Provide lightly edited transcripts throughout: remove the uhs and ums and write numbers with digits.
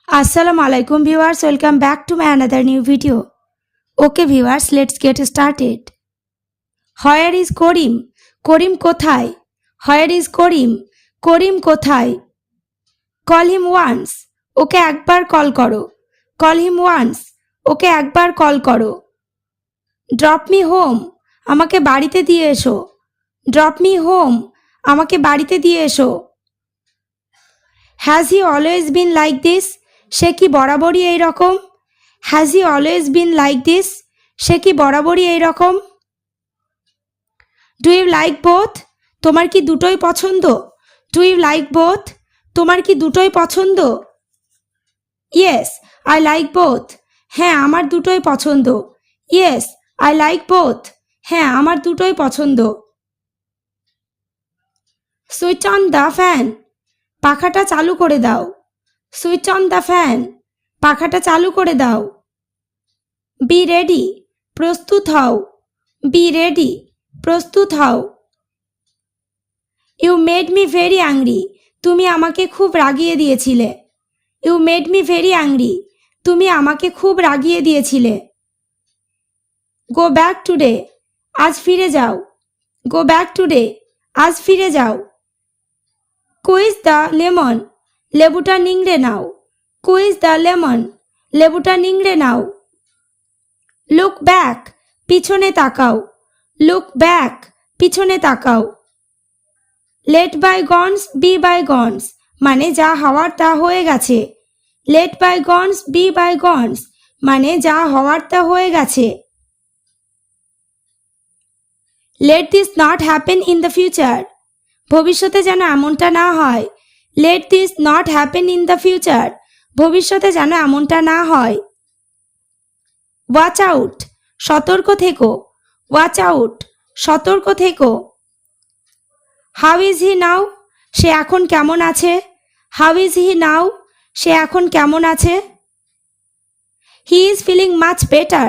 Assalamu alaikum viewers, welcome back to my another new video. Okay viewers, let's get started. Where is Karim? Karim kothay? Where is Karim? Karim kothay? Call him once. Okay ekbar call koro. Call him once. Okay ekbar call koro. Drop me home. আমাকে বাড়িতে দিয়ে এসো. Drop me home. আমাকে বাড়িতে দিয়ে এসো. Has he always been like this? সে কি বরাবরই এই রকম? Has he always been like this? সে কি বরাবরই এই রকম? Do you like both? তোমার কি দুটোই পছন্দ? Do you like both? তোমার কি দুটোই পছন্দ? Yes, I like both. হ্যাঁ আমার দুটোই পছন্দ. Yes, I like both. হ্যাঁ আমার দুটোই পছন্দ. Switch on the fan. পাখাটা চালু করে দাও. Switch on the fan. পাখাটা চালু করে দাও. Be ready. প্রস্তুত হও. Be ready. প্রস্তুত হও. You made me very angry. তুমি আমাকে খুব রাগিয়ে দিয়েছিলে. You made me very angry. তুমি আমাকে খুব রাগিয়ে দিয়েছিলে. Go back today. আজ ফিরে যাও. Go back today. আজ ফিরে যাও. Squeeze the lemon. লেবুটা নিংড়ে নাও. Squeeze the lemon. লেবুটা নিংড়ে নাও. Look back. পিছনে তাকাও. Look back. পিছনে তাকাও. Let bygones be bygones. মানে যা হওয়ার তা হয়ে গেছে. Let bygones be bygones. মানে যা হওয়ার তা হয়ে গেছে. Let this not happen in the future. ভবিষ্যতে যেন এমনটা না হয়. Let this not happen in the future. ভবিষ্যতে যেন এমনটা না হয়. Watch out. সতর্ক থেকো. Watch out. সতর্ক থেকো. How is he now? সে এখন কেমন আছে? How is he now? সে এখন কেমন আছে? He is feeling much better.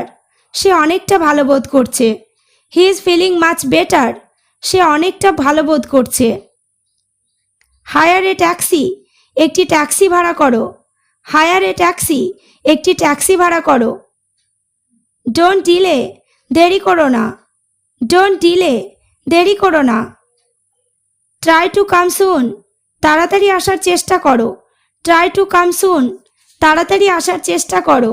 সে অনেকটা ভালো বোধ করছে. He is feeling much better. সে অনেকটা ভালো বোধ করছে. Hire a taxi. একটি ট্যাক্সি ভাড়া করো. Hire a taxi. একটি ট্যাক্সি ভাড়া করো. Don't delay. দেরি করো না. Don't delay. দেরি করো না. Try to come soon. তাড়াতাড়ি আসার চেষ্টা করো. Try to come soon. তাড়াতাড়ি আসার চেষ্টা করো.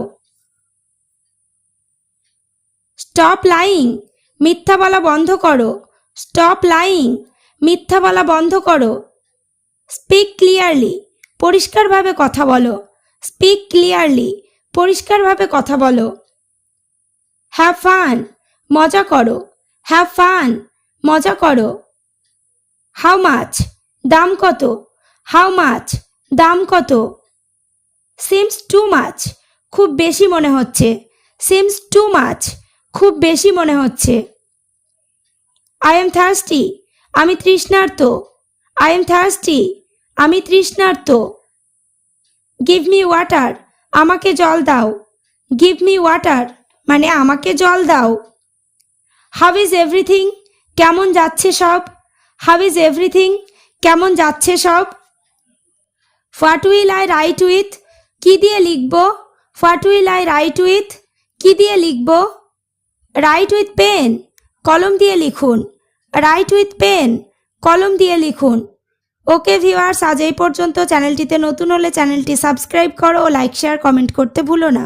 Stop lying. মিথ্যা বলা বন্ধ করো. Stop lying. মিথ্যা বলা বন্ধ করো. Speak clearly. পরিষ্কারভাবে কথা বলো. Speak clearly. পরিষ্কারভাবে কথা বলো. Have fun. মজা করো. Have fun. মজা করো. How much? দাম কত? How much? দাম কত? Seems too much. খুব বেশি মনে হচ্ছে. Seems too much. খুব বেশি মনে হচ্ছে. I am thirsty. আমি তৃষ্ণার্ত. I am thirsty. আমি তৃষ্ণার্ত. Give me water. আমাকে জল দাও. Give me water. মানে আমাকে জল দাও. How is everything? কেমন যাচ্ছে সব? How is everything? কেমন যাচ্ছে সব? What will I write with? কি দিয়ে লিখব? What will I write with? কি দিয়ে লিখব? Write with pen. কলম দিয়ে লিখুন. Write with pen. কলম দিয়ে লিখুন. ওকে ভিউয়ার্স, আজ এই পর্যন্ত। চ্যানেলটিতে নতুন হলে চ্যানেলটি সাবস্ক্রাইব করো ও লাইক শেয়ার কমেন্ট করতে ভুলো না.